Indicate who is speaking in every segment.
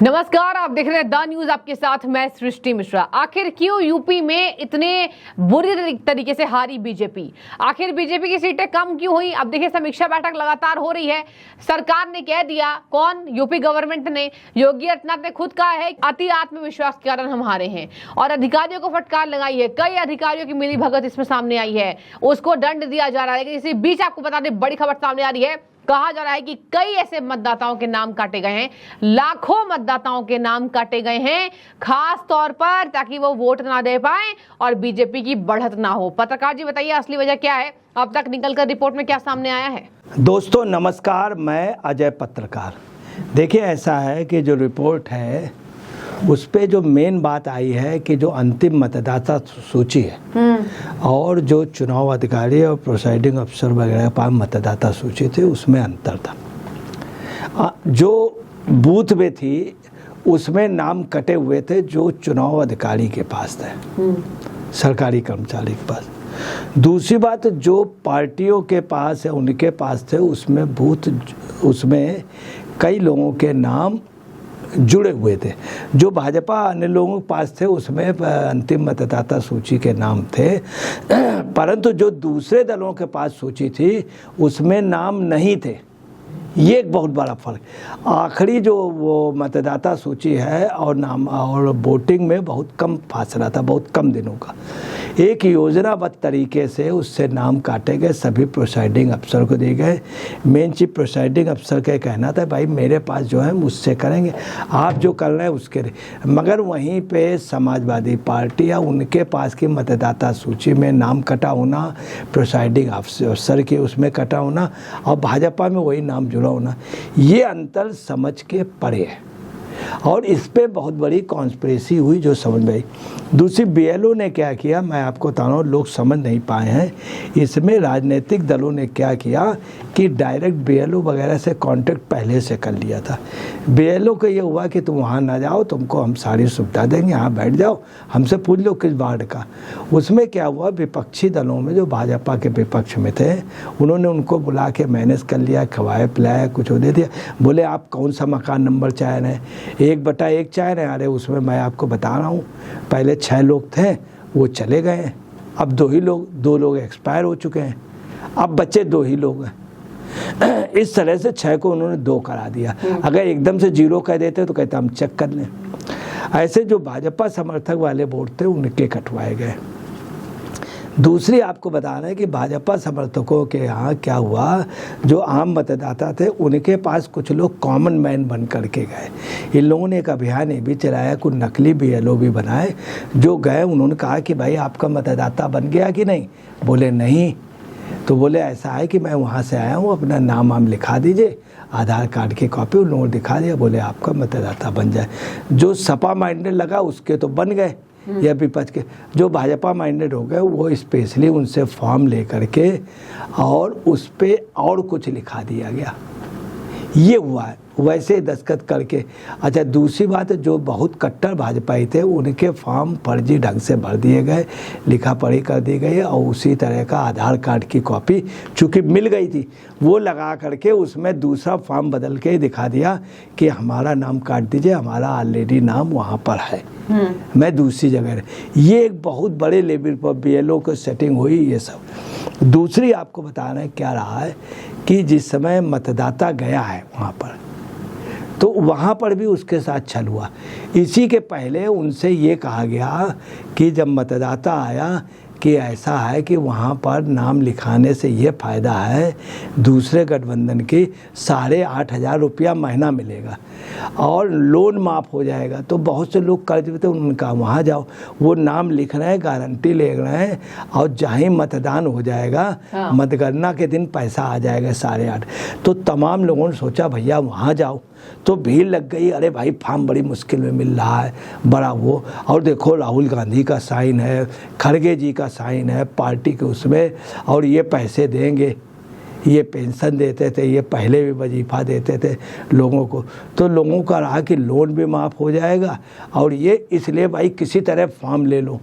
Speaker 1: नमस्कार, आप देख रहे हैं द न्यूज। आपके साथ मैं सृष्टि मिश्रा। आखिर क्यों यूपी में इतने बुरी तरीके से हारी बीजेपी? आखिर बीजेपी की सीटें कम क्यों हुई? अब देखिए, समीक्षा बैठक लगातार हो रही है। सरकार ने कह दिया, कौन? यूपी गवर्नमेंट ने, योगी आदित्यनाथ ने खुद कहा है अति आत्मविश्वास के कारण हम हारे हैं और अधिकारियों को फटकार लगाई है। कई अधिकारियों की मिली भगत इसमें सामने आई है, उसको दंड दिया जा रहा है। लेकिन इसी बीच आपको बता दें, बड़ी खबर सामने आ रही है। कहा जा रहा है कि कई ऐसे मतदाताओं के नाम काटे गए हैं, लाखों मतदाताओं के नाम काटे गए हैं, खास तौर पर ताकि वो वोट ना दे पाए और बीजेपी की बढ़त ना हो। पत्रकार जी, बताइए असली वजह क्या है? अब तक निकलकर रिपोर्ट में क्या सामने आया है?
Speaker 2: दोस्तों नमस्कार, मैं अजय पत्रकार। देखिए, ऐसा है कि जो रिपोर्ट है उस पे जो मेन बात आई है कि जो अंतिम मतदाता सूची है और जो चुनाव अधिकारी और प्रिसाइडिंग अफसर वगैरह पास मतदाता सूची थी, उसमें अंतर था। जो बूथ में थी उसमें नाम कटे हुए थे जो चुनाव अधिकारी के पास थे, सरकारी कर्मचारी के पास। दूसरी बात, जो पार्टियों के पास है उनके पास थे, उसमें बूथ, उसमें कई लोगों के नाम जुड़े हुए थे। जो भाजपा अन्य लोगों के पास थे उसमें अंतिम मतदाता सूची के नाम थे, परंतु जो दूसरे दलों के पास सूची थी उसमें नाम नहीं थे। ये एक बहुत बड़ा फर्क। आखिरी जो वो मतदाता सूची है और नाम और वोटिंग में बहुत कम फासला था, बहुत कम दिनों का। एक योजनाबद्ध तरीके से उससे नाम काटे गए, सभी प्रिसाइडिंग अफसर को दिए गए। मेन चीफ प्रिसाइडिंग अफसर का कहना था, भाई मेरे पास जो है मुझसे करेंगे, आप जो कर रहे हैं उसके। मगर वहीं पे समाजवादी पार्टी या उनके पास की मतदाता सूची में नाम कटा होना, प्रिसाइडिंग अफसर के उसमें कटा होना और भाजपा में वही नाम जुड़ा होना, ये अंतर समझ के परे है और इस पे बहुत बड़ी कॉन्स्पिरेसी हुई जो समझ में आई। दूसरी, बीएलओ ने क्या किया, मैं आपको बता रहा हूँ, लोग समझ नहीं पाए हैं। इसमें राजनीतिक दलों ने क्या किया कि डायरेक्ट बीएलओ वगैरह से कांटेक्ट पहले से कर लिया था। बीएलओ को ये हुआ कि तुम वहाँ ना जाओ, तुमको हम सारी सुविधा देंगे, यहाँ बैठ जाओ, हमसे पूछ लो किस वार्ड का। उसमें क्या हुआ, विपक्षी दलों में जो भाजपा के विपक्ष में थे उन्होंने उनको बुला के मैनेज कर लिया, खवाया पिलाया, कुछ दे दिया। बोले आप कौन सा मकान नंबर चाह रहे हैं? 1/1 चाह रहे हैं। अरे उसमें मैं आपको बता रहा हूँ, पहले 6 लोग थे, वो चले गए हैं, अब 2 लोग एक्सपायर हो चुके हैं, अब बच्चे 2 ही लोग हैं। इस तरह से 6 को उन्होंने 2 करा दिया। अगर एकदम से 0 कह देते तो कहते हम चेक कर लें। ऐसे जो भाजपा समर्थक वाले वोट थे उनके कटवाए गए। दूसरी आपको बताना है कि भाजपा समर्थकों के यहाँ क्या हुआ, जो आम मतदाता थे उनके पास कुछ लोग कॉमन मैन बन करके गए। इन लोगों ने एक अभियान ये भी चलाया, कुछ नकली बीएलओ भी बनाए। जो गए उन्होंने कहा कि भाई आपका मतदाता बन गया कि नहीं? बोले नहीं। तो बोले ऐसा है कि मैं वहाँ से आया हूँ, अपना नाम लिखा दीजिए, आधार कार्ड की कॉपी उन लोगों ने दिखा दिया, बोले आपका मतदाता बन जाए। जो सपा माइंडेड लगा उसके तो बन गए, या विपक्ष के जो भाजपा माइंडेड हो गए वो स्पेशली उनसे फॉर्म ले करके और उस पे और कुछ लिखा दिया गया। ये हुआ है, वैसे दस्तखत करके। अच्छा, दूसरी बात है, जो बहुत कट्टर भाजपाई थे उनके फॉर्म फर्जी ढंग से भर दिए गए, लिखा पढ़ी कर दी गई और उसी तरह का आधार कार्ड की कॉपी चूँकि मिल गई थी वो लगा करके उसमें दूसरा फॉर्म बदल के दिखा दिया कि हमारा नाम काट दीजिए, हमारा ऑलरेडी नाम वहाँ पर है, मैं दूसरी जगह। ये एक बहुत बड़े लेवल पर बीएलओ को सेटिंग हुई। ये सब दूसरी आपको बताना है क्या रहा है कि जिस समय मतदाता गया है वहाँ पर, तो वहाँ पर भी उसके साथ छल हुआ। इसी के पहले उनसे ये कहा गया कि जब मतदाता आया कि ऐसा है कि वहाँ पर नाम लिखाने से ये फ़ायदा है, दूसरे गठबंधन की 8,500 रुपया महीना मिलेगा और लोन माफ़ हो जाएगा। तो बहुत से लोग कर्ज में थे, उन्होंने कहा वहाँ जाओ, वो नाम लिख रहे हैं, गारंटी ले रहे हैं और जहाँ मतदान हो जाएगा, मतगणना के दिन पैसा आ जाएगा 8,500। तो तमाम लोगों ने सोचा भैया वहाँ जाओ, तो भीड़ लग गई। अरे भाई फॉर्म बड़ी मुश्किल में मिल रहा है, बड़ा वो, और देखो राहुल गांधी का साइन है, खड़गे जी का साइन है पार्टी के उसमें, और ये पैसे देंगे, ये पेंशन देते थे, ये पहले भी वजीफ़ा देते थे लोगों को। तो लोगों का रहा कि लोन भी माफ़ हो जाएगा और ये इसलिए भाई किसी तरह फॉर्म ले लो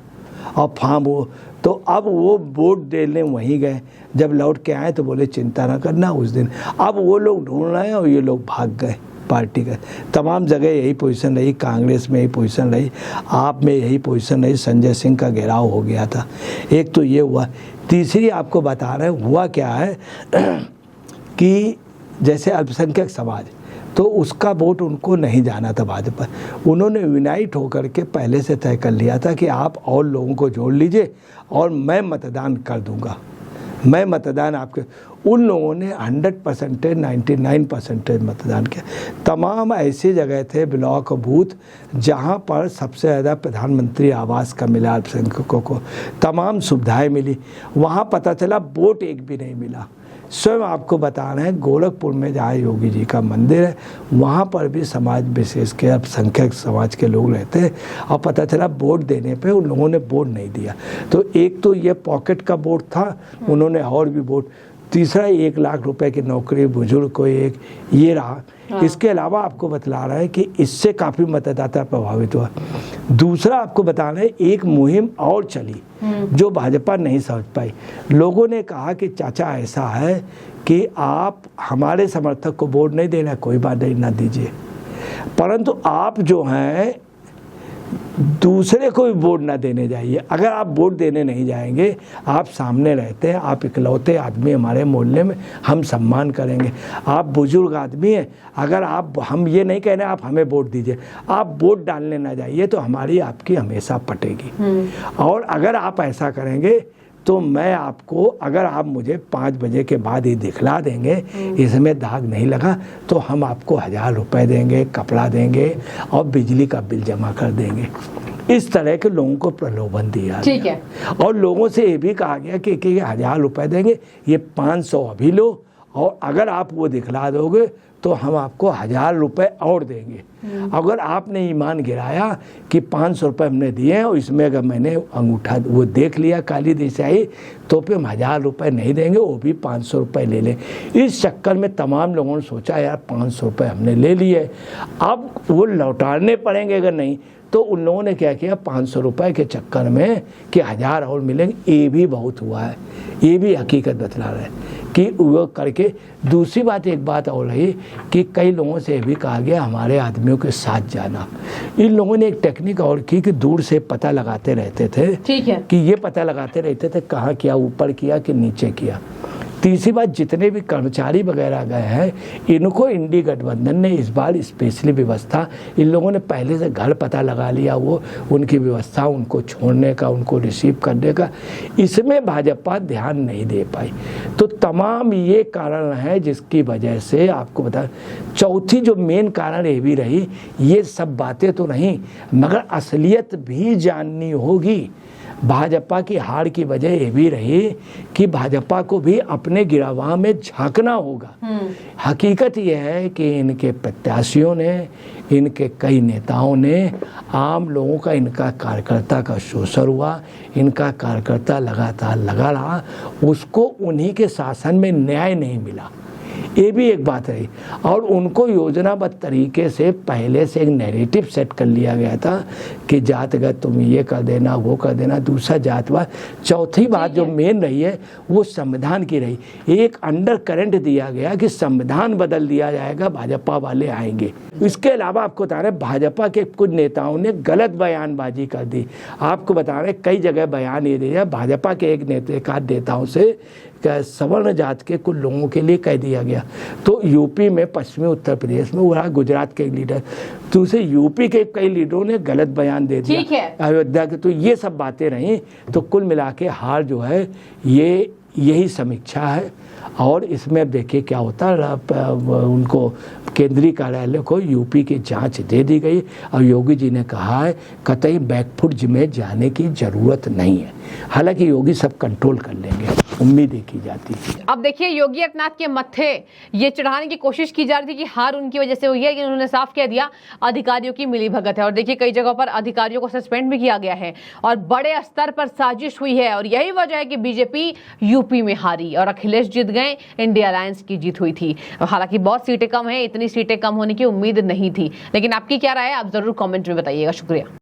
Speaker 2: और फॉर्म हो। तो अब वो वोट देने वहीं गए, जब लौट के आए तो बोले चिंता ना करना उस दिन। अब वो लोग ढूंढ रहे हैं और ये लोग भाग गए पार्टी का, तमाम जगह यही पोजीशन रही, कांग्रेस में यही पोजीशन रही, आप में यही पोजीशन रही, संजय सिंह का घेराव हो गया था। एक तो ये हुआ। तीसरी आपको बता रहे हैं हुआ क्या है कि जैसे अल्पसंख्यक समाज, तो उसका वोट उनको नहीं जाना था भाजपा। उन्होंने यूनाइट होकर के पहले से तय कर लिया था कि आप और लोगों को जोड़ लीजिए और मैं मतदान कर दूंगा, मैं मतदान आपके। उन लोगों ने 100% 99% मतदान किया। तमाम ऐसी जगह थे, ब्लॉक बूथ, जहां पर सबसे ज़्यादा प्रधानमंत्री आवास का मिला, अल्पसंख्यकों को तमाम सुविधाएं मिली। वहां पता चला वोट एक भी नहीं मिला। स्वयं आपको बता रहे हैं, गोरखपुर में जहाँ योगी जी का मंदिर है, वहाँ पर भी समाज विशेष के अल्पसंख्यक समाज के लोग रहते हैं, और पता चला वोट देने पे उन लोगों ने वोट नहीं दिया। तो एक तो ये पॉकेट का वोट था, उन्होंने और भी वोट। तीसरा 1 लाख रुपए की नौकरी बुजुर्ग को एक, ये रहा। इसके अलावा आपको बतला रहा है कि इससे काफ़ी मतदाता प्रभावित हुआ। दूसरा आपको बता रहे हैं, एक मुहिम और चली जो भाजपा नहीं समझ पाई। लोगों ने कहा कि चाचा ऐसा है कि आप हमारे समर्थक को वोट नहीं देना, कोई बात नहीं, ना दीजिए, परंतु आप जो हैं दूसरे को भी वोट ना देने जाइए। अगर आप वोट देने नहीं जाएंगे, आप सामने रहते हैं, आप इकलौते आदमी हमारे मोहल्ले में, हम सम्मान करेंगे। आप बुजुर्ग आदमी हैं, अगर आप, हम ये नहीं कह रहे आप हमें वोट दीजिए, आप वोट डालने ना जाइए तो हमारी आपकी हमेशा पटेगी। और अगर आप ऐसा करेंगे तो मैं आपको, अगर आप मुझे 5 बजे के बाद ही दिखला देंगे इसमें दाग नहीं लगा, तो हम आपको 1000 रुपये देंगे, कपड़ा देंगे और बिजली का बिल जमा कर देंगे। इस तरह के लोगों को प्रलोभन दिया, ठीक है। और लोगों से ये भी कहा गया कि 1000 रुपये देंगे, ये 500 अभी लो, और अगर आप वो दिखला दोगे तो हम आपको 1000 रुपये और देंगे। अगर आपने ईमान गिराया कि 500 रुपये हमने दिए हैं और इसमें अगर मैंने अंगूठा वो देख लिया काली दिशाई, तो फिर हम 1000 रुपये नहीं देंगे, वो भी 500 रुपये ले लें। इस चक्कर में तमाम लोगों ने सोचा यार 500 रुपये हमने ले लिए, अब वो लौटाने पड़ेंगे, अगर नहीं तो उन लोगों ने क्या किया, 500 रुपये के चक्कर में कि 1000 और मिलेंगे, ये भी बहुत हुआ है। ये भी हकीकत बतला रहा है कि वो करके। दूसरी बात, एक बात और रही कि कई लोगों से भी कहा गया हमारे आदमियों के साथ जाना। इन लोगों ने एक टेक्निक और की कि दूर से पता लगाते रहते थे, ठीक है, कि ये पता लगाते रहते थे कहाँ किया, ऊपर किया कि नीचे किया। तीसरी बात, जितने भी कर्मचारी वगैरह गए हैं, इनको इंडी गठबंधन ने इस बार स्पेशली व्यवस्था, इन लोगों ने पहले से घर पता लगा लिया, वो उनकी व्यवस्था, उनको छोड़ने का, उनको रिसीव करने का, इसमें भाजपा ध्यान नहीं दे पाई। तो तमाम ये कारण है जिसकी वजह से आपको बता। चौथी जो मेन कारण ये भी रही, ये सब बातें तो नहीं मगर असलियत भी जाननी होगी। भाजपा की हार की वजह ये भी रही कि भाजपा को भी अपने गिरावां में झांकना होगा। हकीकत यह है कि इनके प्रत्याशियों ने, इनके कई नेताओं ने, आम लोगों का, इनका कार्यकर्ता का शोषण हुआ, इनका कार्यकर्ता लगातार लगा रहा, उसको उन्हीं के शासन में न्याय नहीं मिला। ये भी एक बात रही। और उनको योजनाबद्ध तरीके से पहले से एक नैरेटिव सेट कर लिया गया था कि जातगत तुम ये कर देना, वो कर देना, दूसरा जातवाद। चौथी बात जो मेन रही है वो संविधान की रही। एक अंडर करंट दिया गया कि संविधान बदल दिया जाएगा, भाजपा वाले आएंगे। इसके अलावा आपको बता रहे भाजपा के कुछ नेताओं ने गलत बयानबाजी कर दी। आपको बता रहे कई जगह बयान ये दिया, भाजपा के एक नेताओं से सवर्ण जात के कुछ लोगों के लिए कह दिया गया। तो यूपी में, पश्चिमी उत्तर प्रदेश में, वो गुजरात के लीडर, दूसरे यूपी के कई लीडरों ने गलत बयान दे दिया अयोध्या के। तो ये सब बातें रहीं। तो कुल मिला के हार जो है ये यही समीक्षा है। और इसमें देखिए क्या होता है, उनको केंद्रीय कार्यालय को यूपी की जांच दे दी गई और योगी जी ने कहा है कतई बैकफुट में जाने की जरूरत नहीं है। हालांकि योगी सब कंट्रोल कर लेंगे, उम्मीद की जाती है।
Speaker 1: अब देखिए योगी आदित्यनाथ के मत्थे ये चढ़ाने की कोशिश की जा रही थी कि हार उनकी वजह से हुई है, कि उन्होंने साफ कह दिया अधिकारियों की मिलीभगत है। और देखिए कई जगहों पर अधिकारियों को सस्पेंड भी किया गया है और बड़े स्तर पर साजिश हुई है। और यही वजह है कि बीजेपी यूपी में हारी और अखिलेश जीत गए, इंडिया अलायंस की जीत हुई थी। हालांकि बहुत सीटें कम है, इतनी सीटें कम होने की उम्मीद नहीं थी। लेकिन आपकी क्या राय है, आप जरूर कॉमेंट में बताइएगा। शुक्रिया।